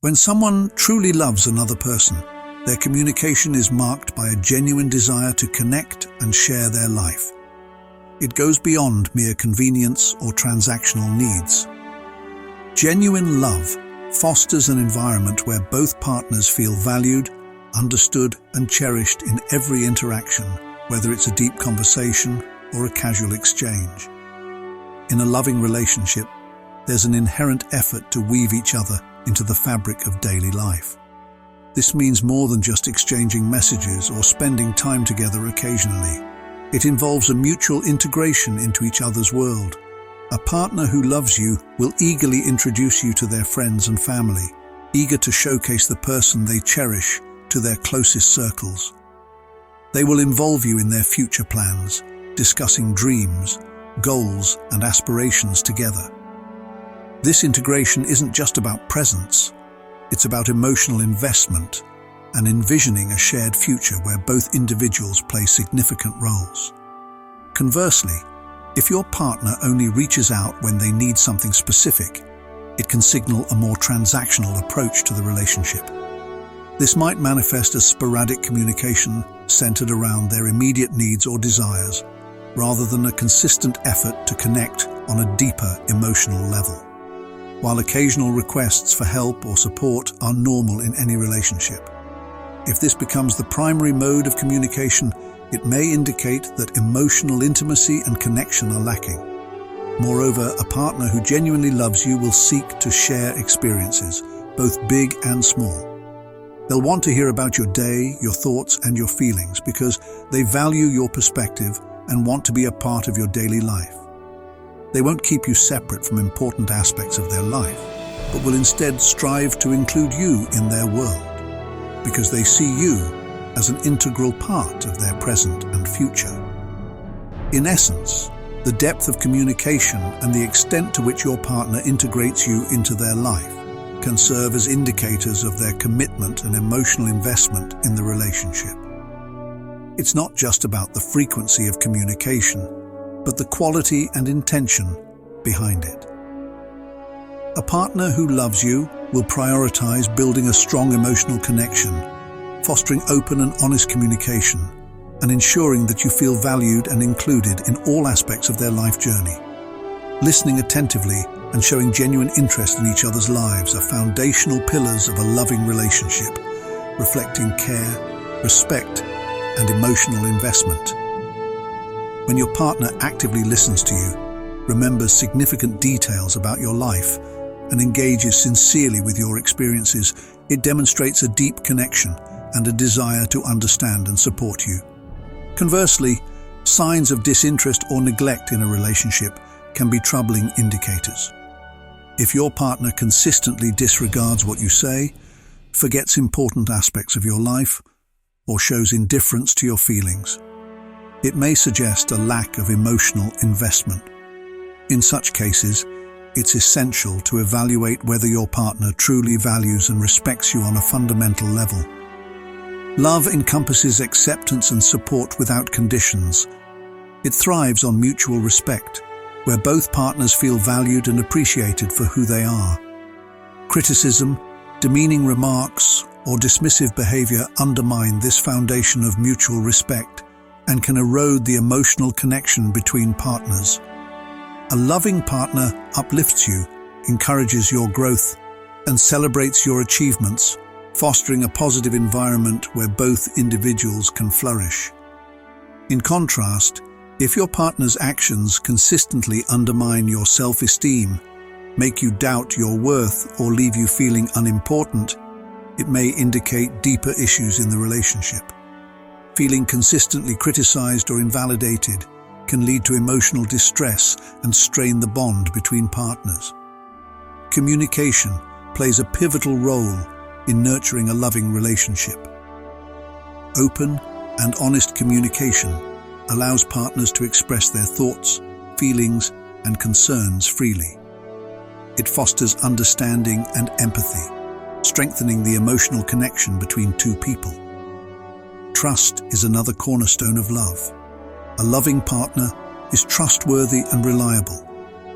When someone truly loves another person, their communication is marked by a genuine desire to connect and share their life. It goes beyond mere convenience or transactional needs. Genuine love fosters an environment where both partners feel valued, understood, and cherished in every interaction, whether it's a deep conversation or a casual exchange. In a loving relationship, there's an inherent effort to weave each other into the fabric of daily life. This means more than just exchanging messages or spending time together occasionally. It involves a mutual integration into each other's world. A partner who loves you will eagerly introduce you to their friends and family, eager to showcase the person they cherish to their closest circles. They will involve you in their future plans, discussing dreams, goals, and aspirations together. This integration isn't just about presence, it's about emotional investment and envisioning a shared future where both individuals play significant roles. Conversely, if your partner only reaches out when they need something specific, it can signal a more transactional approach to the relationship. This might manifest as sporadic communication centered around their immediate needs or desires, rather than a consistent effort to connect on a deeper emotional level. While occasional requests for help or support are normal in any relationship, if this becomes the primary mode of communication, it may indicate that emotional intimacy and connection are lacking. Moreover, a partner who genuinely loves you will seek to share experiences, both big and small. They'll want to hear about your day, your thoughts, and your feelings because they value your perspective and want to be a part of your daily life. They won't keep you separate from important aspects of their life, but will instead strive to include you in their world, because they see you as an integral part of their present and future. In essence, the depth of communication and the extent to which your partner integrates you into their life can serve as indicators of their commitment and emotional investment in the relationship. It's not just about the frequency of communication, but the quality and intention behind it. A partner who loves you will prioritize building a strong emotional connection, fostering open and honest communication, and ensuring that you feel valued and included in all aspects of their life journey. Listening attentively and showing genuine interest in each other's lives are foundational pillars of a loving relationship, reflecting care, respect, and emotional investment. When your partner actively listens to you, remembers significant details about your life, and engages sincerely with your experiences, it demonstrates a deep connection and a desire to understand and support you. Conversely, signs of disinterest or neglect in a relationship can be troubling indicators. If your partner consistently disregards what you say, forgets important aspects of your life, or shows indifference to your feelings, it may suggest a lack of emotional investment. In such cases, it's essential to evaluate whether your partner truly values and respects you on a fundamental level. Love encompasses acceptance and support without conditions. It thrives on mutual respect, where both partners feel valued and appreciated for who they are. Criticism, demeaning remarks, or dismissive behavior undermine this foundation of mutual respect and can erode the emotional connection between partners. A loving partner uplifts you, encourages your growth, and celebrates your achievements, fostering a positive environment where both individuals can flourish. In contrast, if your partner's actions consistently undermine your self-esteem, make you doubt your worth, or leave you feeling unimportant, it may indicate deeper issues in the relationship. Feeling consistently criticized or invalidated can lead to emotional distress and strain the bond between partners. Communication plays a pivotal role in nurturing a loving relationship. Open and honest communication allows partners to express their thoughts, feelings, and concerns freely. It fosters understanding and empathy, strengthening the emotional connection between two people. Trust is another cornerstone of love. A loving partner is trustworthy and reliable,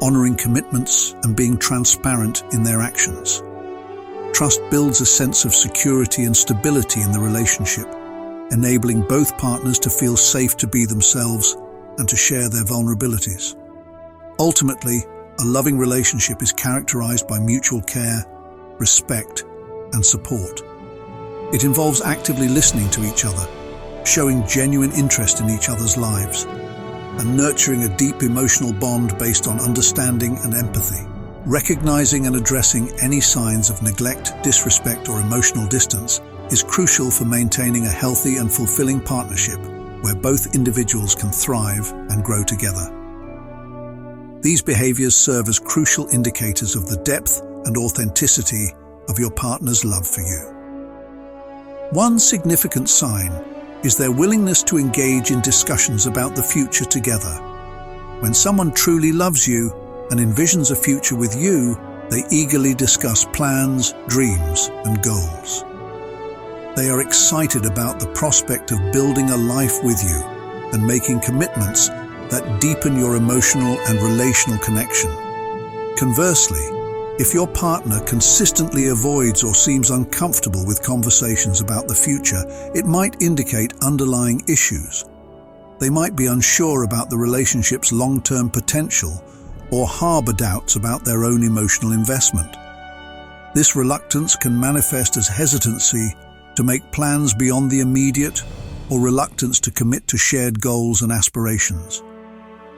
honoring commitments and being transparent in their actions. Trust builds a sense of security and stability in the relationship, enabling both partners to feel safe to be themselves and to share their vulnerabilities. Ultimately, a loving relationship is characterized by mutual care, respect, and support. It involves actively listening to each other, showing genuine interest in each other's lives, and nurturing a deep emotional bond based on understanding and empathy. Recognizing and addressing any signs of neglect, disrespect, or emotional distance is crucial for maintaining a healthy and fulfilling partnership where both individuals can thrive and grow together. These behaviors serve as crucial indicators of the depth and authenticity of your partner's love for you. One significant sign is their willingness to engage in discussions about the future together. When someone truly loves you and envisions a future with you, they eagerly discuss plans, dreams, and goals. They are excited about the prospect of building a life with you and making commitments that deepen your emotional and relational connection. Conversely, if your partner consistently avoids or seems uncomfortable with conversations about the future, it might indicate underlying issues. They might be unsure about the relationship's long-term potential or harbor doubts about their own emotional investment. This reluctance can manifest as hesitancy to make plans beyond the immediate or reluctance to commit to shared goals and aspirations.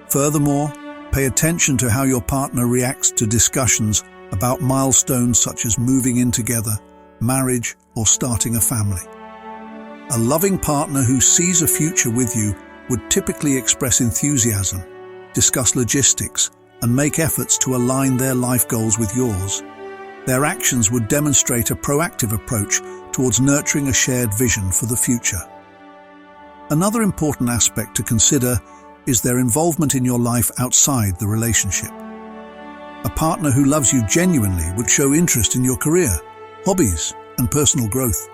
Furthermore, pay attention to how your partner reacts to discussions about milestones such as moving in together, marriage, or starting a family. A loving partner who sees a future with you would typically express enthusiasm, discuss logistics, and make efforts to align their life goals with yours. Their actions would demonstrate a proactive approach towards nurturing a shared vision for the future. Another important aspect to consider is their involvement in your life outside the relationship. A partner who loves you genuinely would show interest in your career, hobbies, and personal growth.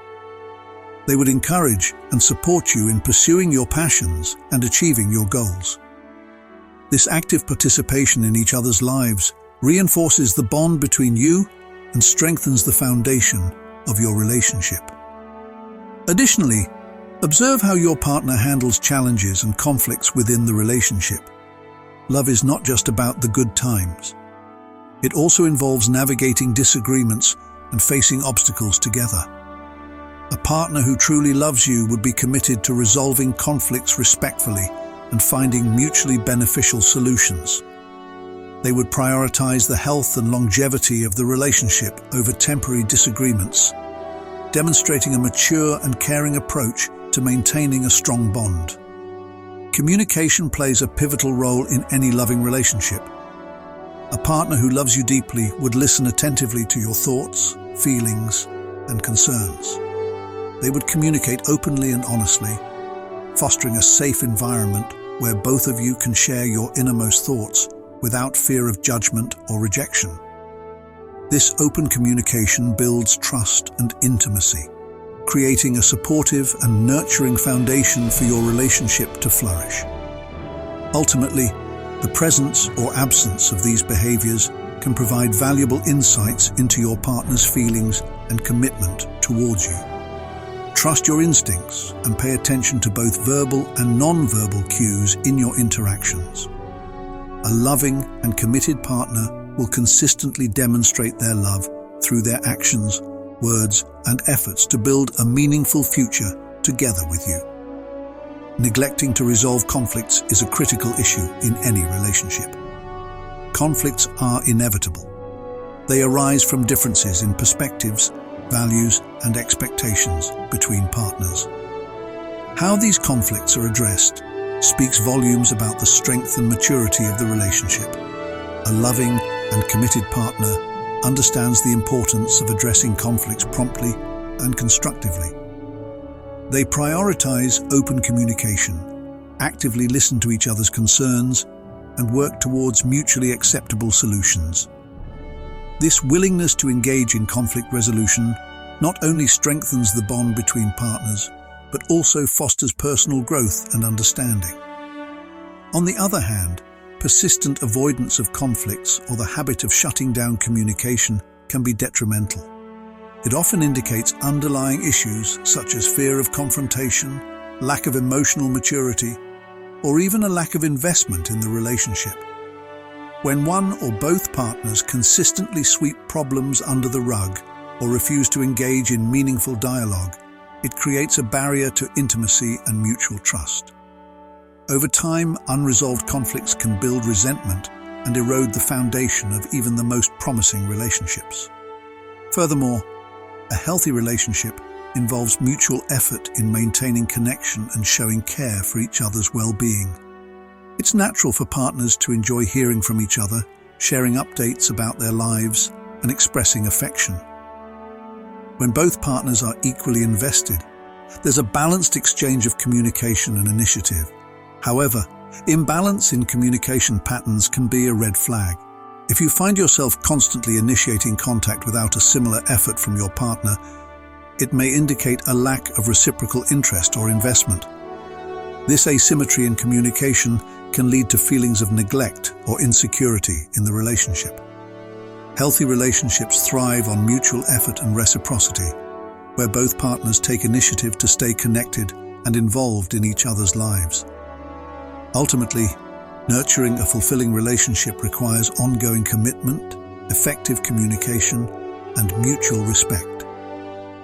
They would encourage and support you in pursuing your passions and achieving your goals. This active participation in each other's lives reinforces the bond between you and strengthens the foundation of your relationship. Additionally, observe how your partner handles challenges and conflicts within the relationship. Love is not just about the good times. It also involves navigating disagreements and facing obstacles together. A partner who truly loves you would be committed to resolving conflicts respectfully and finding mutually beneficial solutions. They would prioritize the health and longevity of the relationship over temporary disagreements, demonstrating a mature and caring approach to maintaining a strong bond. Communication plays a pivotal role in any loving relationship. A partner who loves you deeply would listen attentively to your thoughts, feelings, and concerns. They would communicate openly and honestly, fostering a safe environment where both of you can share your innermost thoughts without fear of judgment or rejection. This open communication builds trust and intimacy, creating a supportive and nurturing foundation for your relationship to flourish. Ultimately, the presence or absence of these behaviors can provide valuable insights into your partner's feelings and commitment towards you. Trust your instincts and pay attention to both verbal and non-verbal cues in your interactions. A loving and committed partner will consistently demonstrate their love through their actions, words, and efforts to build a meaningful future together with you. Neglecting to resolve conflicts is a critical issue in any relationship. Conflicts are inevitable. They arise from differences in perspectives, values, and expectations between partners. How these conflicts are addressed speaks volumes about the strength and maturity of the relationship. A loving and committed partner understands the importance of addressing conflicts promptly and constructively. They prioritize open communication, actively listen to each other's concerns, and work towards mutually acceptable solutions. This willingness to engage in conflict resolution not only strengthens the bond between partners, but also fosters personal growth and understanding. On the other hand, persistent avoidance of conflicts or the habit of shutting down communication can be detrimental. It often indicates underlying issues such as fear of confrontation, lack of emotional maturity, or even a lack of investment in the relationship. When one or both partners consistently sweep problems under the rug or refuse to engage in meaningful dialogue, it creates a barrier to intimacy and mutual trust. Over time, unresolved conflicts can build resentment and erode the foundation of even the most promising relationships. Furthermore, a healthy relationship involves mutual effort in maintaining connection and showing care for each other's well-being. It's natural for partners to enjoy hearing from each other, sharing updates about their lives, and expressing affection. When both partners are equally invested, there's a balanced exchange of communication and initiative. However, imbalance in communication patterns can be a red flag. If you find yourself constantly initiating contact without a similar effort from your partner, it may indicate a lack of reciprocal interest or investment. This asymmetry in communication can lead to feelings of neglect or insecurity in the relationship. Healthy relationships thrive on mutual effort and reciprocity, where both partners take initiative to stay connected and involved in each other's lives. Ultimately, nurturing a fulfilling relationship requires ongoing commitment, effective communication, and mutual respect.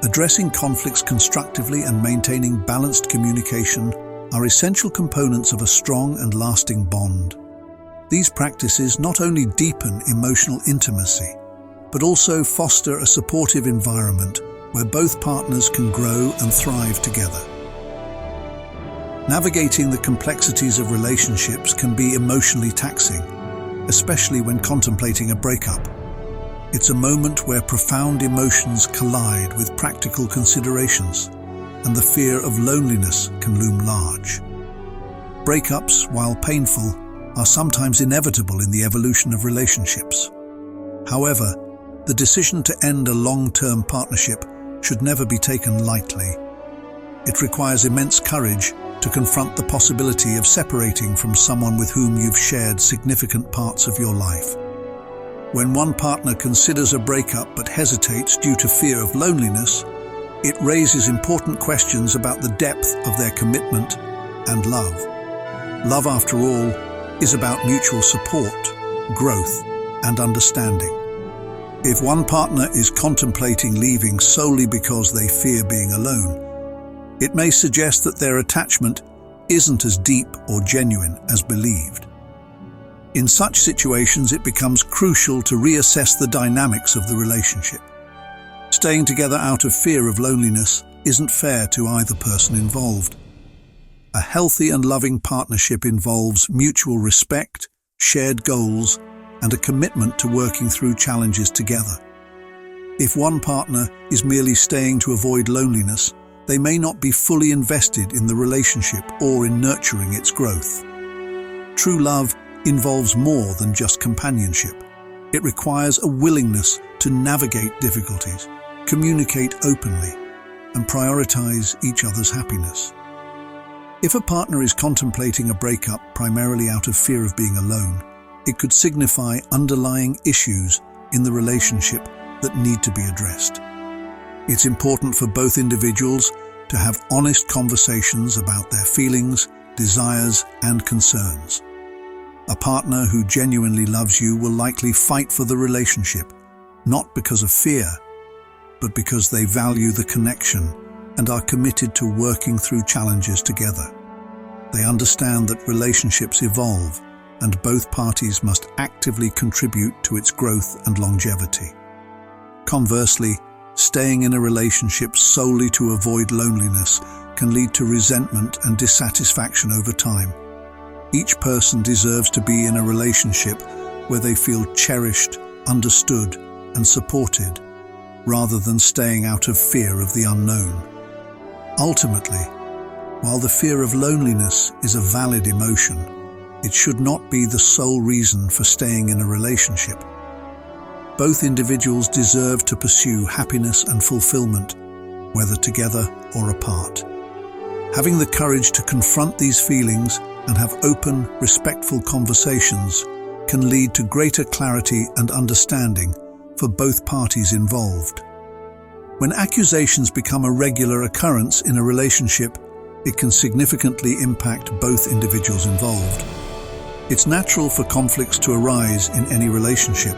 Addressing conflicts constructively and maintaining balanced communication are essential components of a strong and lasting bond. These practices not only deepen emotional intimacy, but also foster a supportive environment where both partners can grow and thrive together. Navigating the complexities of relationships can be emotionally taxing, especially when contemplating a breakup. It's a moment where profound emotions collide with practical considerations, and the fear of loneliness can loom large. Breakups, while painful, are sometimes inevitable in the evolution of relationships. However, the decision to end a long-term partnership should never be taken lightly. It requires immense courage to confront the possibility of separating from someone with whom you've shared significant parts of your life. When one partner considers a breakup but hesitates due to fear of loneliness, it raises important questions about the depth of their commitment and love. Love, after all, is about mutual support, growth, and understanding. If one partner is contemplating leaving solely because they fear being alone, it may suggest that their attachment isn't as deep or genuine as believed. In such situations, it becomes crucial to reassess the dynamics of the relationship. Staying together out of fear of loneliness isn't fair to either person involved. A healthy and loving partnership involves mutual respect, shared goals, and a commitment to working through challenges together. If one partner is merely staying to avoid loneliness, they may not be fully invested in the relationship or in nurturing its growth. True love involves more than just companionship. It requires a willingness to navigate difficulties, communicate openly, and prioritize each other's happiness. If a partner is contemplating a breakup primarily out of fear of being alone, it could signify underlying issues in the relationship that need to be addressed. It's important for both individuals to have honest conversations about their feelings, desires, and concerns. A partner who genuinely loves you will likely fight for the relationship, not because of fear, but because they value the connection and are committed to working through challenges together. They understand that relationships evolve, and both parties must actively contribute to its growth and longevity. Conversely, staying in a relationship solely to avoid loneliness can lead to resentment and dissatisfaction over time. Each person deserves to be in a relationship where they feel cherished, understood, and supported, rather than staying out of fear of the unknown. Ultimately, while the fear of loneliness is a valid emotion, it should not be the sole reason for staying in a relationship. Both individuals deserve to pursue happiness and fulfillment, whether together or apart. Having the courage to confront these feelings and have open, respectful conversations can lead to greater clarity and understanding for both parties involved. When accusations become a regular occurrence in a relationship, it can significantly impact both individuals involved. It's natural for conflicts to arise in any relationship,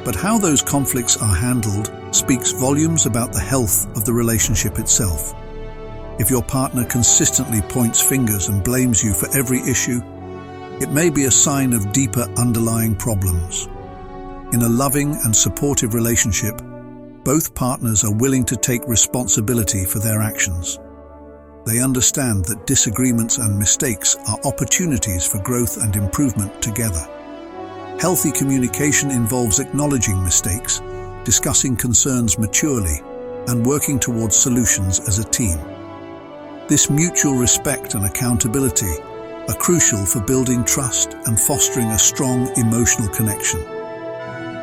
but how those conflicts are handled speaks volumes about the health of the relationship itself. If your partner consistently points fingers and blames you for every issue, it may be a sign of deeper underlying problems. In a loving and supportive relationship, both partners are willing to take responsibility for their actions. They understand that disagreements and mistakes are opportunities for growth and improvement together. Healthy communication involves acknowledging mistakes, discussing concerns maturely, and working towards solutions as a team. This mutual respect and accountability are crucial for building trust and fostering a strong emotional connection.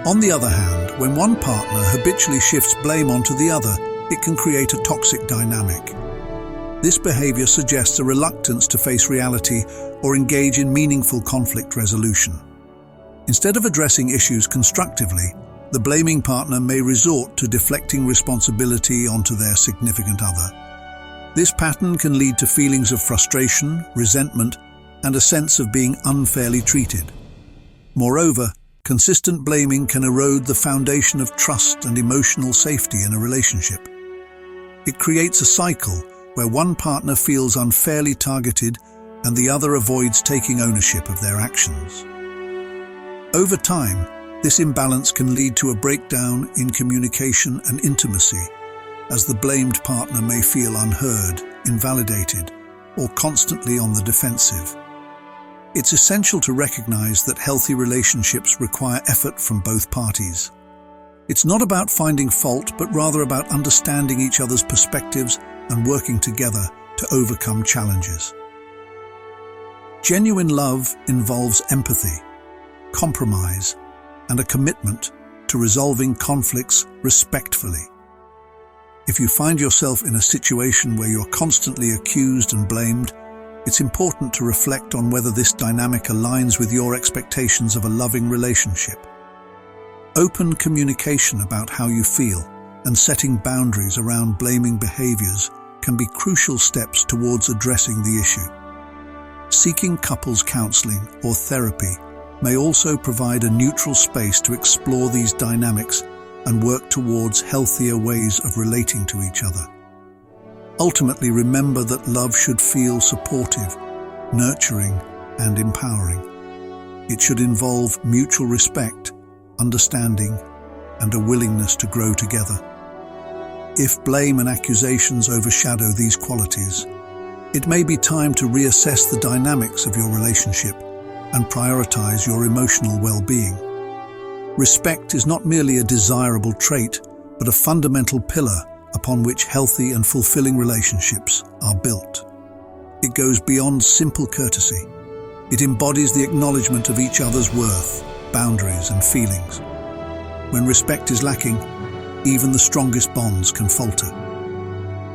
On the other hand, when one partner habitually shifts blame onto the other, it can create a toxic dynamic. This behavior suggests a reluctance to face reality or engage in meaningful conflict resolution. Instead of addressing issues constructively, the blaming partner may resort to deflecting responsibility onto their significant other. This pattern can lead to feelings of frustration, resentment, and a sense of being unfairly treated. Moreover, consistent blaming can erode the foundation of trust and emotional safety in a relationship. It creates a cycle where one partner feels unfairly targeted and the other avoids taking ownership of their actions. Over time, this imbalance can lead to a breakdown in communication and intimacy, as the blamed partner may feel unheard, invalidated, or constantly on the defensive. It's essential to recognize that healthy relationships require effort from both parties. It's not about finding fault, but rather about understanding each other's perspectives and working together to overcome challenges. Genuine love involves empathy, compromise, and a commitment to resolving conflicts respectfully. If you find yourself in a situation where you're constantly accused and blamed, it's important to reflect on whether this dynamic aligns with your expectations of a loving relationship. Open communication about how you feel and setting boundaries around blaming behaviors can be crucial steps towards addressing the issue. Seeking couples counseling or therapy may also provide a neutral space to explore these dynamics and work towards healthier ways of relating to each other. Ultimately, remember that love should feel supportive, nurturing, and empowering. It should involve mutual respect, understanding, and a willingness to grow together. If blame and accusations overshadow these qualities, it may be time to reassess the dynamics of your relationship and prioritize your emotional well-being. Respect is not merely a desirable trait, but a fundamental pillar upon which healthy and fulfilling relationships are built. It goes beyond simple courtesy. It embodies the acknowledgement of each other's worth, boundaries, and feelings. When respect is lacking, even the strongest bonds can falter.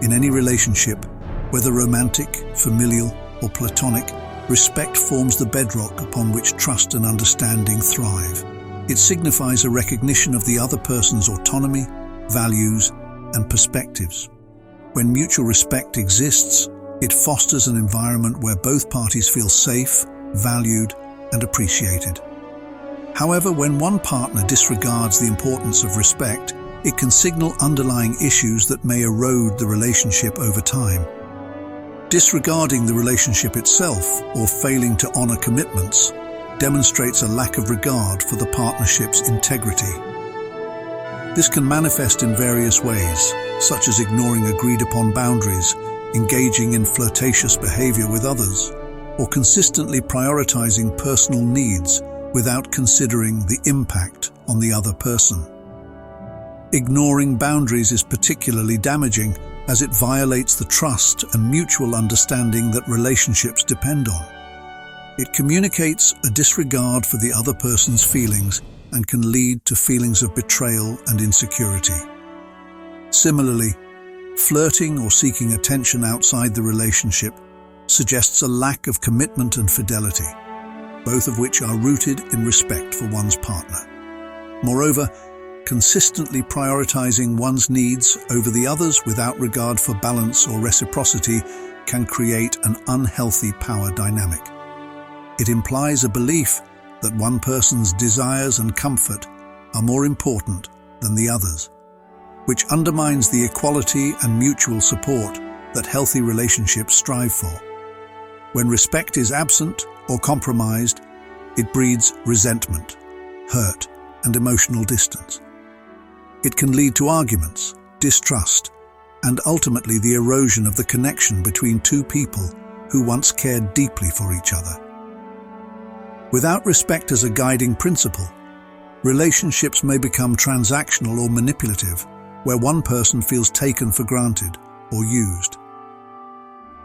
In any relationship, whether romantic, familial, or platonic, respect forms the bedrock upon which trust and understanding thrive. It signifies a recognition of the other person's autonomy, values, and perspectives. When mutual respect exists, it fosters an environment where both parties feel safe, valued, and appreciated. However, when one partner disregards the importance of respect, it can signal underlying issues that may erode the relationship over time. Disregarding the relationship itself or failing to honor commitments demonstrates a lack of regard for the partnership's integrity. This can manifest in various ways, such as ignoring agreed-upon boundaries, engaging in flirtatious behavior with others, or consistently prioritizing personal needs without considering the impact on the other person. Ignoring boundaries is particularly damaging as it violates the trust and mutual understanding that relationships depend on. It communicates a disregard for the other person's feelings and can lead to feelings of betrayal and insecurity. Similarly, flirting or seeking attention outside the relationship suggests a lack of commitment and fidelity, both of which are rooted in respect for one's partner. Moreover, consistently prioritizing one's needs over the others without regard for balance or reciprocity can create an unhealthy power dynamic. It implies a belief that one person's desires and comfort are more important than the others, which undermines the equality and mutual support that healthy relationships strive for. When respect is absent or compromised, it breeds resentment, hurt, and emotional distance. It can lead to arguments, distrust, and ultimately the erosion of the connection between two people who once cared deeply for each other. Without respect as a guiding principle, relationships may become transactional or manipulative, where one person feels taken for granted or used.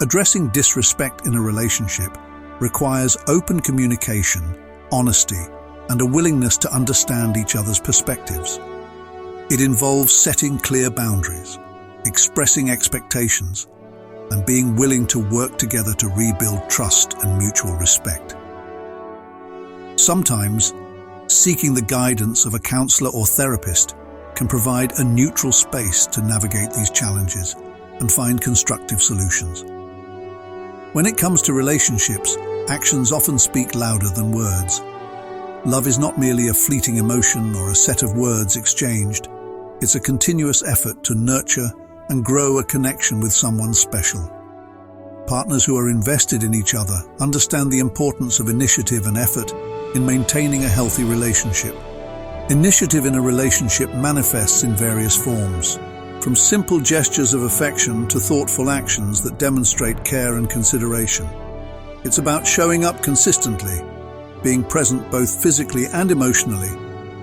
Addressing disrespect in a relationship requires open communication, honesty, and a willingness to understand each other's perspectives. It involves setting clear boundaries, expressing expectations, and being willing to work together to rebuild trust and mutual respect. Sometimes, seeking the guidance of a counselor or therapist can provide a neutral space to navigate these challenges and find constructive solutions. When it comes to relationships, actions often speak louder than words. Love is not merely a fleeting emotion or a set of words exchanged. It's a continuous effort to nurture and grow a connection with someone special. Partners who are invested in each other understand the importance of initiative and effort in maintaining a healthy relationship. Initiative in a relationship manifests in various forms, from simple gestures of affection to thoughtful actions that demonstrate care and consideration. It's about showing up consistently, being present both physically and emotionally,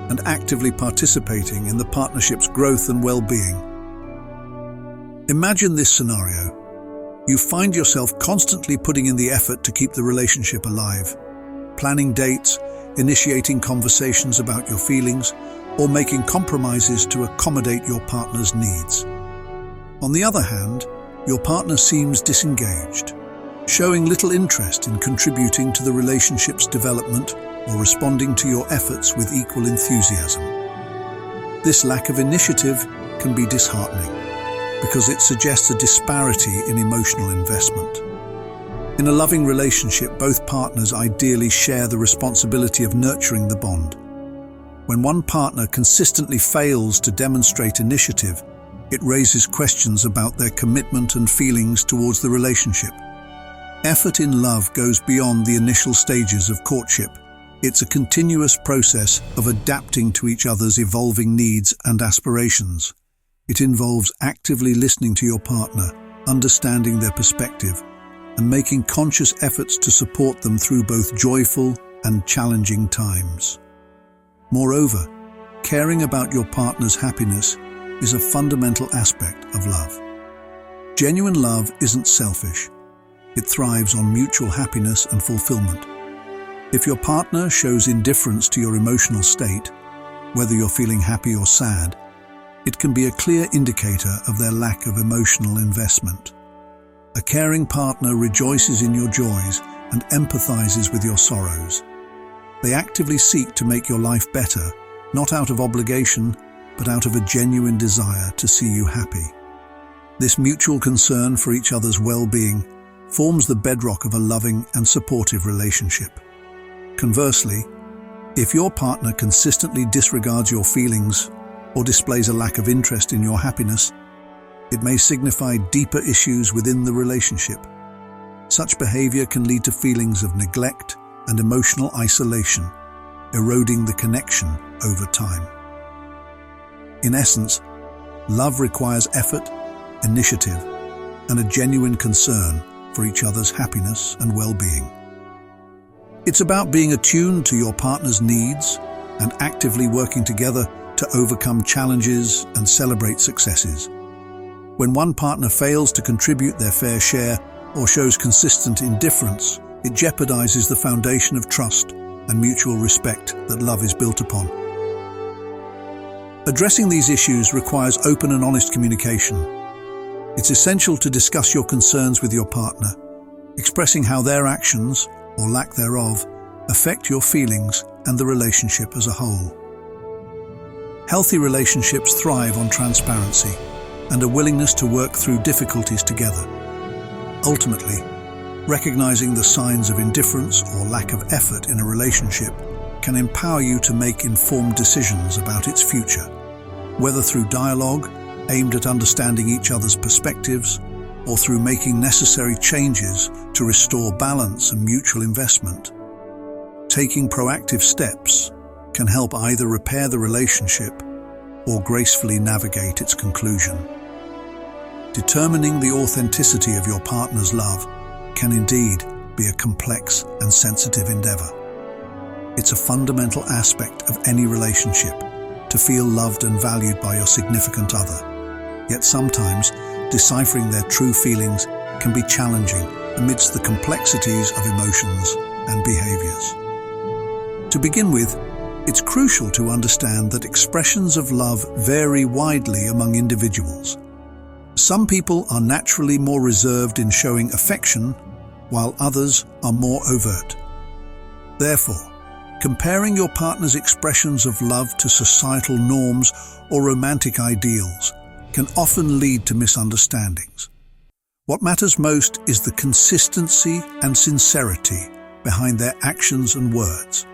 and actively participating in the partnership's growth and well-being. Imagine this scenario. You find yourself constantly putting in the effort to keep the relationship alive, planning dates, initiating conversations about your feelings, or making compromises to accommodate your partner's needs. On the other hand, your partner seems disengaged, showing little interest in contributing to the relationship's development or responding to your efforts with equal enthusiasm. This lack of initiative can be disheartening because it suggests a disparity in emotional investment. In a loving relationship, both partners ideally share the responsibility of nurturing the bond. When one partner consistently fails to demonstrate initiative, it raises questions about their commitment and feelings towards the relationship. Effort in love goes beyond the initial stages of courtship. It's a continuous process of adapting to each other's evolving needs and aspirations. It involves actively listening to your partner, understanding their perspective, and making conscious efforts to support them through both joyful and challenging times. Moreover, caring about your partner's happiness is a fundamental aspect of love. Genuine love isn't selfish. It thrives on mutual happiness and fulfillment. If your partner shows indifference to your emotional state, whether you're feeling happy or sad, it can be a clear indicator of their lack of emotional investment. A caring partner rejoices in your joys and empathizes with your sorrows. They actively seek to make your life better, not out of obligation, but out of a genuine desire to see you happy. This mutual concern for each other's well-being forms the bedrock of a loving and supportive relationship. Conversely, if your partner consistently disregards your feelings or displays a lack of interest in your happiness, it may signify deeper issues within the relationship. Such behavior can lead to feelings of neglect and emotional isolation, eroding the connection over time. In essence, love requires effort, initiative, and a genuine concern for each other's happiness and well-being. It's about being attuned to your partner's needs and actively working together to overcome challenges and celebrate successes. When one partner fails to contribute their fair share or shows consistent indifference, it jeopardizes the foundation of trust and mutual respect that love is built upon. Addressing these issues requires open and honest communication. It's essential to discuss your concerns with your partner, expressing how their actions, or lack thereof, affect your feelings and the relationship as a whole. Healthy relationships thrive on transparency and a willingness to work through difficulties together. Ultimately, recognizing the signs of indifference or lack of effort in a relationship can empower you to make informed decisions about its future, whether through dialogue aimed at understanding each other's perspectives or through making necessary changes to restore balance and mutual investment. Taking proactive steps can help either repair the relationship or gracefully navigate its conclusion. Determining the authenticity of your partner's love can indeed be a complex and sensitive endeavor. It's a fundamental aspect of any relationship to feel loved and valued by your significant other. Yet sometimes, deciphering their true feelings can be challenging amidst the complexities of emotions and behaviors. To begin with, it's crucial to understand that expressions of love vary widely among individuals. Some people are naturally more reserved in showing affection, while others are more overt. Therefore, comparing your partner's expressions of love to societal norms or romantic ideals can often lead to misunderstandings. What matters most is the consistency and sincerity behind their actions and words.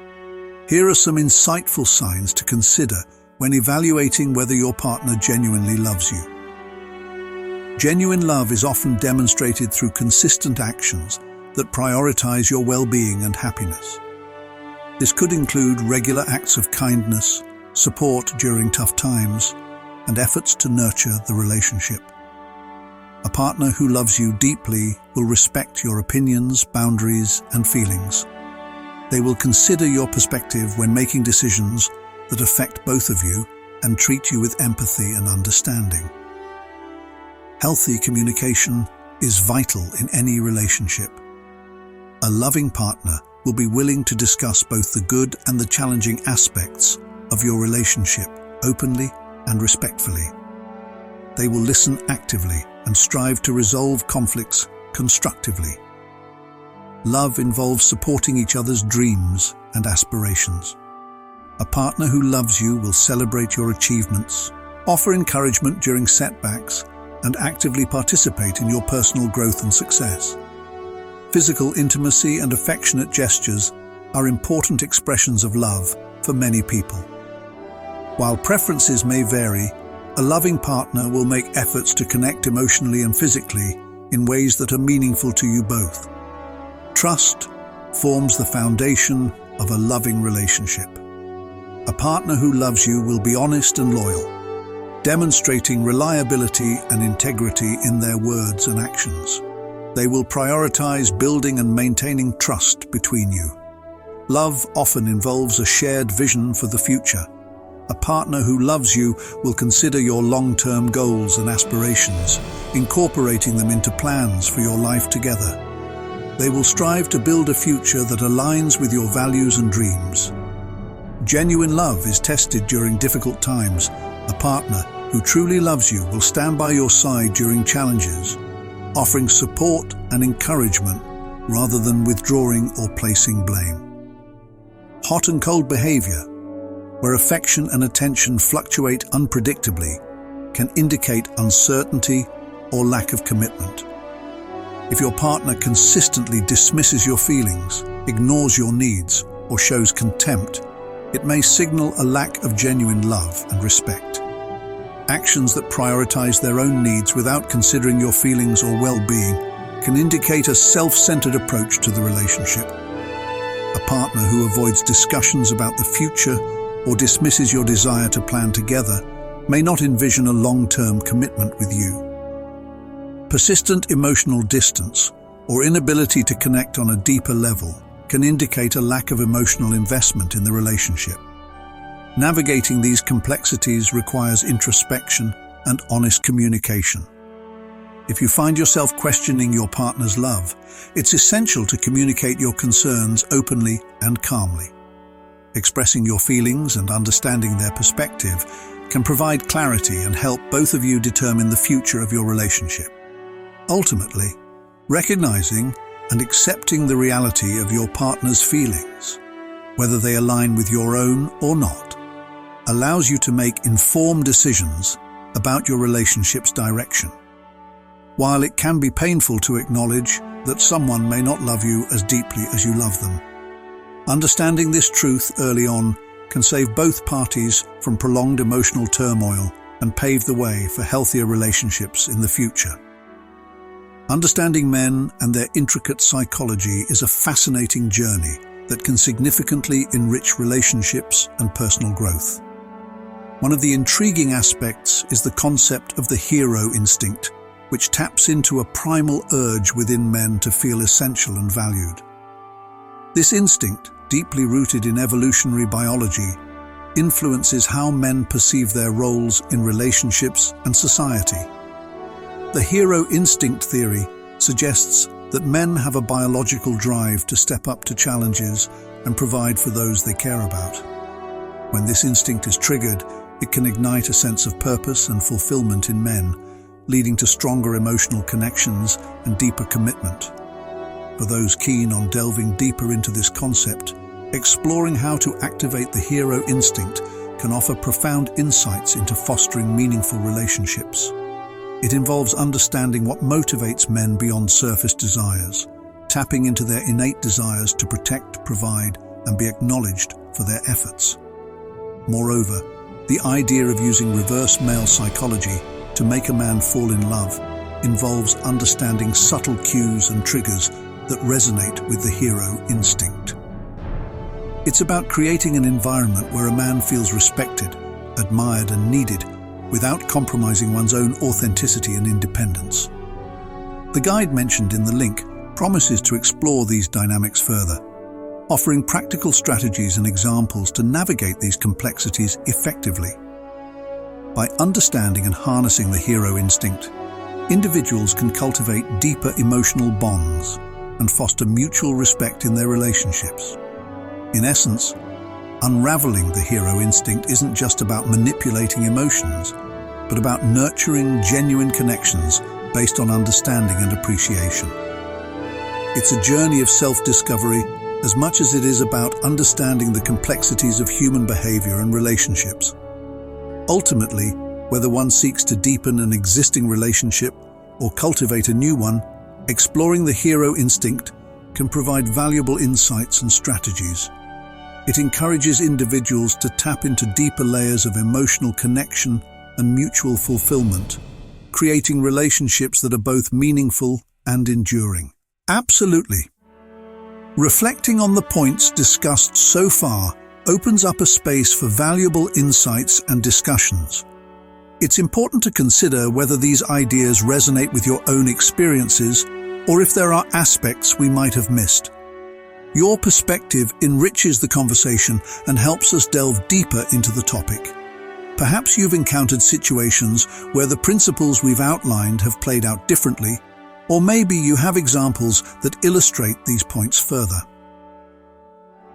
Here are some insightful signs to consider when evaluating whether your partner genuinely loves you. Genuine love is often demonstrated through consistent actions that prioritize your well-being and happiness. This could include regular acts of kindness, support during tough times, and efforts to nurture the relationship. A partner who loves you deeply will respect your opinions, boundaries, and feelings. They will consider your perspective when making decisions that affect both of you and treat you with empathy and understanding. Healthy communication is vital in any relationship. A loving partner will be willing to discuss both the good and the challenging aspects of your relationship openly and respectfully. They will listen actively and strive to resolve conflicts constructively. Love involves supporting each other's dreams and aspirations. A partner who loves you will celebrate your achievements, offer encouragement during setbacks, and actively participate in your personal growth and success. Physical intimacy and affectionate gestures are important expressions of love for many people. While preferences may vary, a loving partner will make efforts to connect emotionally and physically in ways that are meaningful to you both. Trust forms the foundation of a loving relationship. A partner who loves you will be honest and loyal, demonstrating reliability and integrity in their words and actions. They will prioritize building and maintaining trust between you. Love often involves a shared vision for the future. A partner who loves you will consider your long-term goals and aspirations, incorporating them into plans for your life together. They will strive to build a future that aligns with your values and dreams. Genuine love is tested during difficult times. A partner who truly loves you will stand by your side during challenges, offering support and encouragement rather than withdrawing or placing blame. Hot and cold behavior, where affection and attention fluctuate unpredictably, can indicate uncertainty or lack of commitment. If your partner consistently dismisses your feelings, ignores your needs, or shows contempt, it may signal a lack of genuine love and respect. Actions that prioritize their own needs without considering your feelings or well-being can indicate a self-centered approach to the relationship. A partner who avoids discussions about the future or dismisses your desire to plan together may not envision a long-term commitment with you. Persistent emotional distance or inability to connect on a deeper level can indicate a lack of emotional investment in the relationship. Navigating these complexities requires introspection and honest communication. If you find yourself questioning your partner's love, it's essential to communicate your concerns openly and calmly. Expressing your feelings and understanding their perspective can provide clarity and help both of you determine the future of your relationship. Ultimately, recognizing and accepting the reality of your partner's feelings, whether they align with your own or not, allows you to make informed decisions about your relationship's direction. While it can be painful to acknowledge that someone may not love you as deeply as you love them, understanding this truth early on can save both parties from prolonged emotional turmoil and pave the way for healthier relationships in the future. Understanding men and their intricate psychology is a fascinating journey that can significantly enrich relationships and personal growth. One of the intriguing aspects is the concept of the hero instinct, which taps into a primal urge within men to feel essential and valued. This instinct, deeply rooted in evolutionary biology, influences how men perceive their roles in relationships and society. The hero instinct theory suggests that men have a biological drive to step up to challenges and provide for those they care about. When this instinct is triggered, it can ignite a sense of purpose and fulfillment in men, leading to stronger emotional connections and deeper commitment. For those keen on delving deeper into this concept, exploring how to activate the hero instinct can offer profound insights into fostering meaningful relationships. It involves understanding what motivates men beyond surface desires, tapping into their innate desires to protect, provide, and be acknowledged for their efforts. Moreover, the idea of using reverse male psychology to make a man fall in love involves understanding subtle cues and triggers that resonate with the hero instinct. It's about creating an environment where a man feels respected, admired, and needed without compromising one's own authenticity and independence. The guide mentioned in the link promises to explore these dynamics further, offering practical strategies and examples to navigate these complexities effectively. By understanding and harnessing the hero instinct, individuals can cultivate deeper emotional bonds and foster mutual respect in their relationships. In essence, unraveling the hero instinct isn't just about manipulating emotions, but about nurturing genuine connections based on understanding and appreciation. It's a journey of self-discovery as much as it is about understanding the complexities of human behavior and relationships. Ultimately, whether one seeks to deepen an existing relationship or cultivate a new one, exploring the hero instinct can provide valuable insights and strategies. It encourages individuals to tap into deeper layers of emotional connection and mutual fulfillment, creating relationships that are both meaningful and enduring. Absolutely. Reflecting on the points discussed so far opens up a space for valuable insights and discussions. It's important to consider whether these ideas resonate with your own experiences or if there are aspects we might have missed. Your perspective enriches the conversation and helps us delve deeper into the topic. Perhaps you've encountered situations where the principles we've outlined have played out differently, or maybe you have examples that illustrate these points further.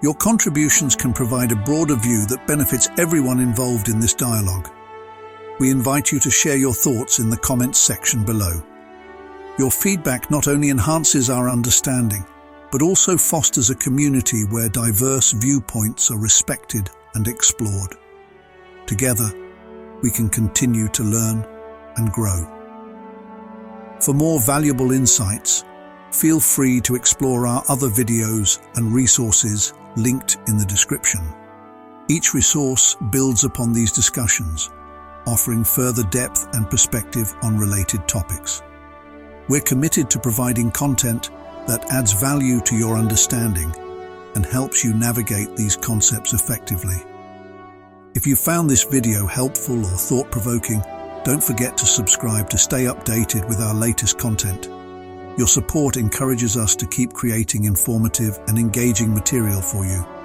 Your contributions can provide a broader view that benefits everyone involved in this dialogue. We invite you to share your thoughts in the comments section below. Your feedback not only enhances our understanding, but also fosters a community where diverse viewpoints are respected and explored. Together, we can continue to learn and grow. For more valuable insights, feel free to explore our other videos and resources linked in the description. Each resource builds upon these discussions, offering further depth and perspective on related topics. We're committed to providing content that adds value to your understanding and helps you navigate these concepts effectively. If you found this video helpful or thought-provoking, don't forget to subscribe to stay updated with our latest content. Your support encourages us to keep creating informative and engaging material for you.